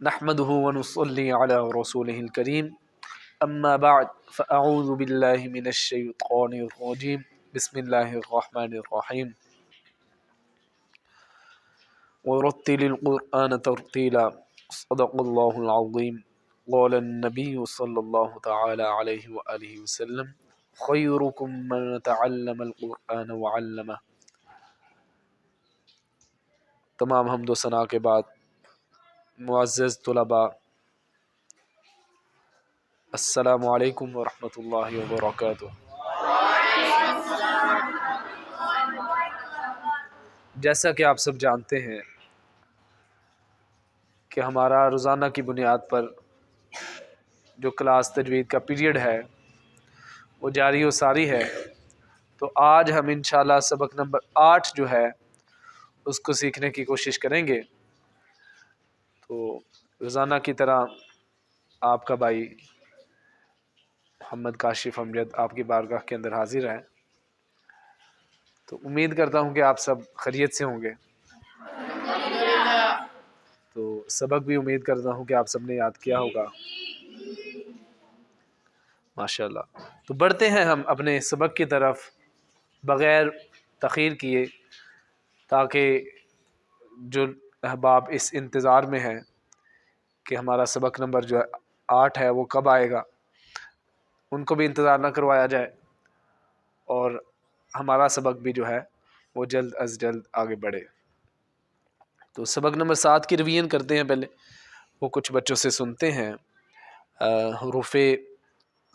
نحمده ونصلي على رسوله الكريم أما بعد فأعوذ بالله من الشيطان الرجيم بسم الله الرحمن الرحيم ورتل القرآن ترتيلا صدق الله العظيم قال النبي صلى الله تعالى عليه وآله وسلم خيركم من تعلم القرآن وعلمه. تمام حمد و ثنا کے بعد معزز طلباء، السلام علیکم ورحمۃ اللہ وبرکاتہ۔ جیسا کہ آپ سب جانتے ہیں کہ ہمارا روزانہ کی بنیاد پر جو کلاس تجوید کا پیریڈ ہے وہ جاری و ساری ہے، تو آج ہم انشاءاللہ سبق نمبر 8 جو ہے اس کو سیکھنے کی کوشش کریں گے۔ تو روزانہ کی طرح آپ کا بھائی محمد کاشف امجد آپ کی بارگاہ کے اندر حاضر ہے، تو امید کرتا ہوں کہ آپ سب خیریت سے ہوں گے۔ تو سبق بھی امید کرتا ہوں کہ آپ سب نے یاد کیا ہوگا ماشاءاللہ۔ تو بڑھتے ہیں ہم اپنے سبق کی طرف بغیر تاخیر کیے، تاکہ جو احباب اس انتظار میں ہیں کہ ہمارا سبق نمبر جو 8 ہے وہ کب آئے گا، ان کو بھی انتظار نہ کروایا جائے، اور ہمارا سبق بھی جو ہے وہ جلد از جلد آگے بڑھے۔ تو سبق نمبر 7 کی ریویژن کرتے ہیں، پہلے وہ کچھ بچوں سے سنتے ہیں۔ حروف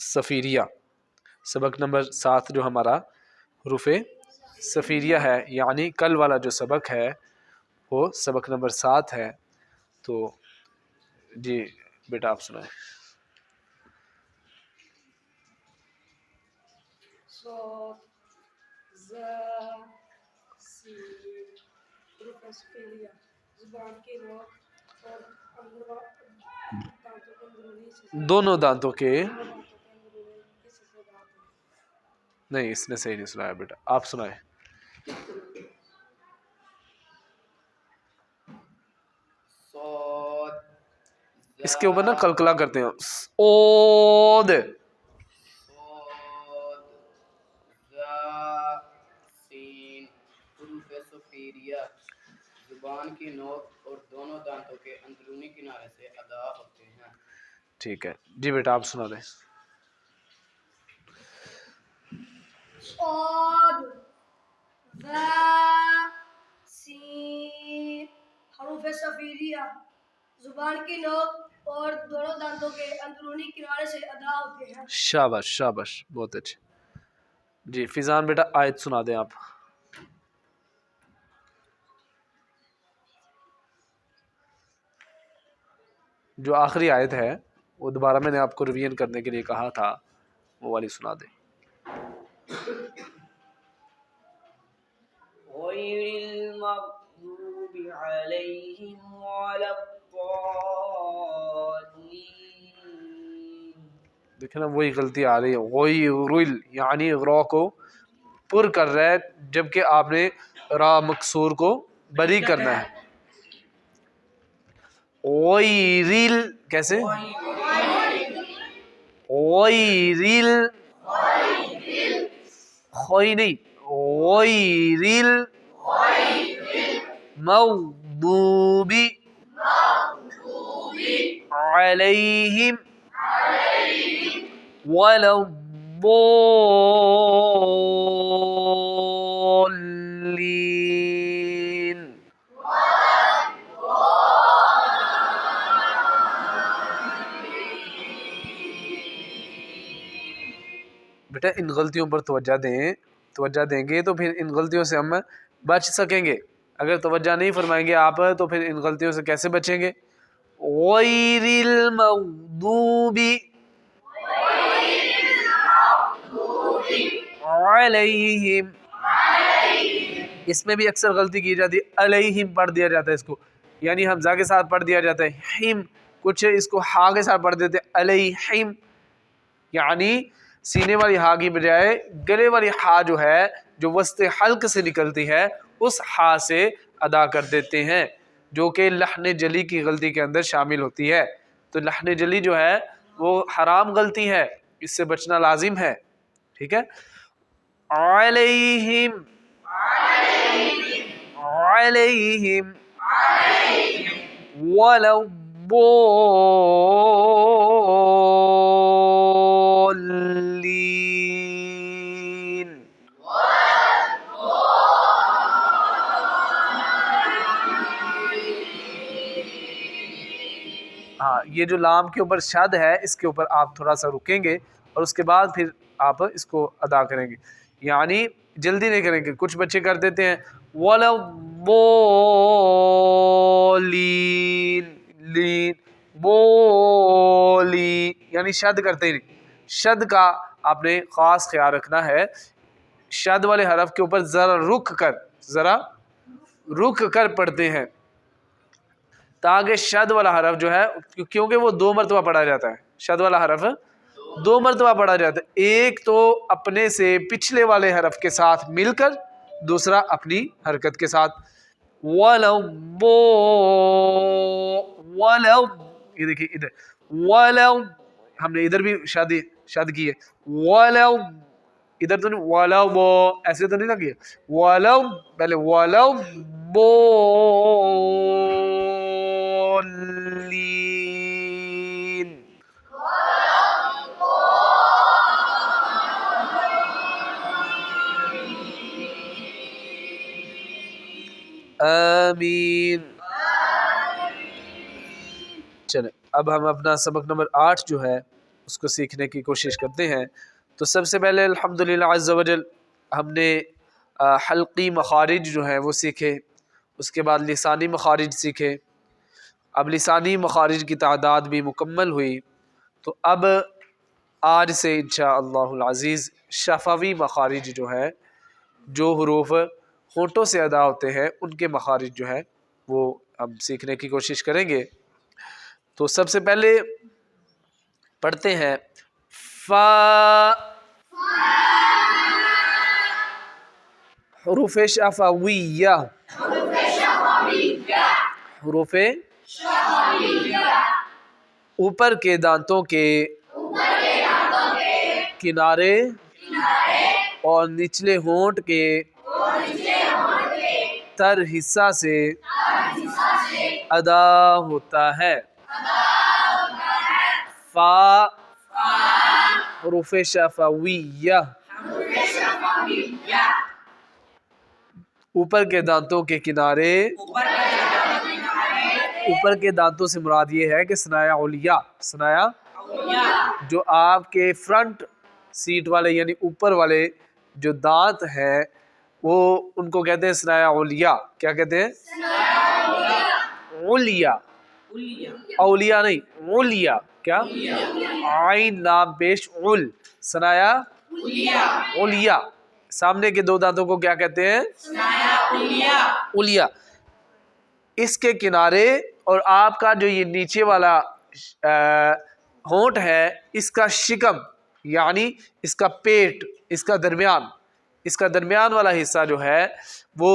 صفیریہ، سبق نمبر 7 جو ہمارا حروف صفیریہ ہے، یعنی کل والا جو سبق ہے وہ سبق نمبر 7 ہے۔ تو جی بیٹا آپ سنائیں۔ صاد ز سین حروف صفیریہ زبان کے نوک اور دانتوں کے اندرونی حصے، دونوں دانتوں کے، دانتوں کے اندرونی حصے سے ادا ہوتے ہیں۔ نہیں اس نے صحیح نہیں سنایا بیٹا، آپ سنائیں۔ صاد اس کے اوپر نا کلکلا کرتے ہیں، اود، صاد ز سین حروف صفیریہ زبان کی نوک اور دونوں دانتوں کے اندرونی کنارے سے ادا ہوتے ہیں۔ ٹھیک ہے جی بیٹا آپ سنا دیں۔ صاد ز سین حروف صفیریہ زبان کی نوک اور دونوں دانتوں کے اندرونی کنارے سے ادا ہوتے ہیں۔ شاباش شاباش، بہت اچھے۔ جی فیضان بیٹا آیت سنا دیں آپ۔ جو آخری آیت ہے وہ دوبارہ میں نے آپ کو ریویژن کرنے کے لیے کہا تھا، وہ والی سنا دیں۔ غیر المغضوب علیہم ولا الضالین۔ دیکھیں نا وہی غلطی آ رہی ہے، غیرل یعنی را کو پر کر رہا ہے، جبکہ آپ نے را مکسور کو بری کرنا ہے۔ غیرل کیسے؟ غیرل، خوئی نہیں، غیرل مغضوب علیہم ولا الضالین۔ بیٹا ان غلطیوں پر توجہ دیں گے تو پھر ان غلطیوں سے ہم بچ سکیں گے۔ اگر توجہ نہیں فرمائیں گے آپ تو پھر ان غلطیوں سے کیسے بچیں گے؟ غیر المغضوب علیہم، اس میں بھی اکثر غلطی کی جاتی ہے، علیہم پڑھ دیا جاتا ہے اس کو، یعنی حمزہ کے ساتھ پڑھ دیا جاتا ہے ہم، کچھ اس کو ہا کے ساتھ پڑھ دیتے ہیں علیہم، یعنی سینے والی ہا کی بجائے گلے والی ہا جو ہے جو وسط حلق سے نکلتی ہے اس ہا سے ادا کر دیتے ہیں۔ جو کہ لحن جلی کی غلطی کے اندر شامل ہوتی ہے. تو لحن جلی جو ہے وہ حرام غلطی ہے، اس سے بچنا لازم ہے. ٹھیک ہے. علیہم علیہم ولا الضالین. ہاں یہ جو لام کے اوپر شد ہے اس کے اوپر آپ تھوڑا سا رکیں گے اور اس کے بعد پھر آپ اس کو ادا کریں گے، یعنی جلدی نہیں کریں گے. کچھ بچے کر دیتے ہیں وَلَا الضَّالِّينَ لین بولی، یعنی شد کرتے ہی نہیں. شد کا آپ نے خاص خیال رکھنا ہے. شد والے حرف کے اوپر ذرا رک کر پڑھتے ہیں تاکہ شد والا حرف جو ہے، کیونکہ وہ 2 مرتبہ پڑھا جاتا ہے. شد والا حرف 2 مرتبہ پڑھا جاتا ہے، ایک تو اپنے سے پچھلے والے حرف کے ساتھ مل کر، دوسرا اپنی حرکت کے ساتھ. وَلَوْ یہ دیکھیے ادھر وَلَوْ ہم نے ادھر بھی شاد کی ہے. وَلَوْ ادھر تو نہیں وَلَوْ ایسے تو نہیں لگی ہے. وَلَوْ پہلے وَلَوْ ضَالِّينَ. آمین. چلیں اب ہم اپنا سبق نمبر 8 جو ہے اس کو سیکھنے کی کوشش کرتے ہیں. تو سب سے پہلے الحمدللہ عز وجل ہم نے حلقی مخارج جو ہیں وہ سیکھے، اس کے بعد لسانی مخارج سیکھے. اب لسانی مخارج کی تعداد بھی مکمل ہوئی، تو اب آج سے انشاءاللہ العزیز شفوی مخارج جو ہے، جو حروف ہونٹوں سے ادا ہوتے ہیں ان کے مخارج جو ہے وہ ہم سیکھنے کی کوشش کریں گے. تو سب سے پہلے پڑھتے ہیں فا. حروف شفویہ، حروف اوپر کے دانتوں کے کنارے اور نچلے ہونٹ کے تر حصہ سے ادا ہوتا ہے. فا حروف شفویہ اوپر کے دانتوں کے کنارے، اوپر کے دانتوں سے مراد یہ ہے کہ ثنایا علیہ، ثنایا جو آپ کے فرنٹ سیٹ والے یعنی اوپر والے جو دانت ہیں وہ ان کو کہتے ہیں ثنایا علیہ. کیا کہتے ہیں؟ علیہ. اولیاء نہیں، علیہ. کیا؟ عین لام پیش عل، ثنایا علیہ. سامنے کے 2 دانتوں کو کیا کہتے ہیں؟ علیہ. اس کے کنارے اور آپ کا جو یہ نیچے والا ہونٹ ہے، اس کا شکم یعنی اس کا پیٹ، اس کا درمیان والا حصہ جو ہے وہ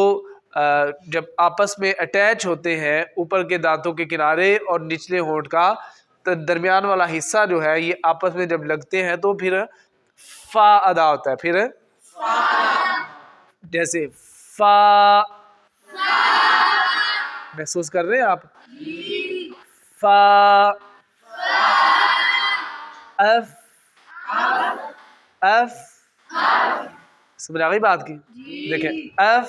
جب آپس میں اٹیچ ہوتے ہیں، اوپر کے دانتوں کے کنارے اور نچلے ہونٹ کا درمیان والا حصہ جو ہے یہ آپس میں جب لگتے ہیں تو پھر فا ادا ہوتا ہے. پھر جیسے فا محسوس کر رہے ہیں آپ؟ فا. اف اف سمجھ آ گئی بات کی؟ دیکھیں اف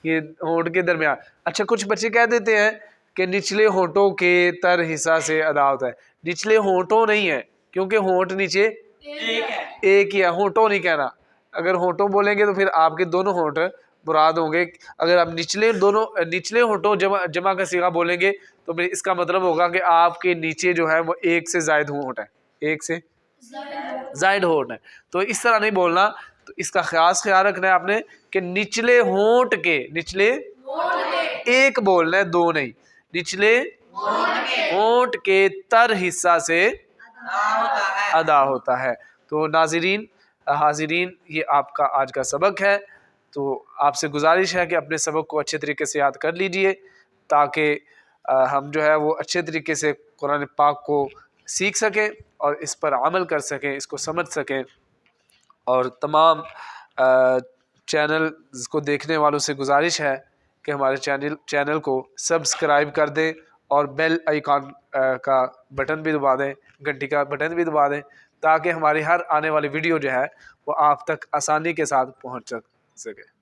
یہ ہونٹ کے درمیان. اچھا کچھ بچے کہہ دیتے ہیں کہ نچلے ہونٹوں کے تر حصہ سے ادا ہوتا ہے. نچلے ہونٹوں نہیں ہے، کیونکہ ہونٹ نیچے ایک ہی ہے، ہونٹوں نہیں کہنا. اگر ہونٹوں بولیں گے تو پھر آپ کے دونوں ہونٹ مراد ہوں گے. اگر آپ نچلے ہونٹوں جمع کا صیغہ بولیں گے تو پھر اس کا مطلب ہوگا کہ آپ کے نیچے جو ہے وہ ایک سے زائد ہونٹ ہے، ایک سے زائد ہونٹ ہے. تو اس طرح نہیں بولنا. تو اس کا خاص خیال رکھنا ہے آپ نے کہ نچلے ہونٹ ایک بولنا ہے، 2 نہیں. نچلے ہونٹ کے تر حصہ سے ادا ہوتا ہے. تو حاضرین یہ آپ کا آج کا سبق ہے. تو آپ سے گزارش ہے کہ اپنے سبق کو اچھے طریقے سے یاد کر لیجئے تاکہ ہم جو ہے وہ اچھے طریقے سے قرآن پاک کو سیکھ سکیں اور اس پر عمل کر سکیں، اس کو سمجھ سکیں۔ اور تمام چینل کو دیکھنے والوں سے گزارش ہے کہ ہمارے چینل کو سبسکرائب کر دیں اور بیل آئیکن کا بٹن بھی دبا دیں، گھنٹی کا بٹن بھی دبا دیں، تاکہ ہماری ہر آنے والی ویڈیو جو ہے وہ آپ تک آسانی کے ساتھ پہنچ سکے۔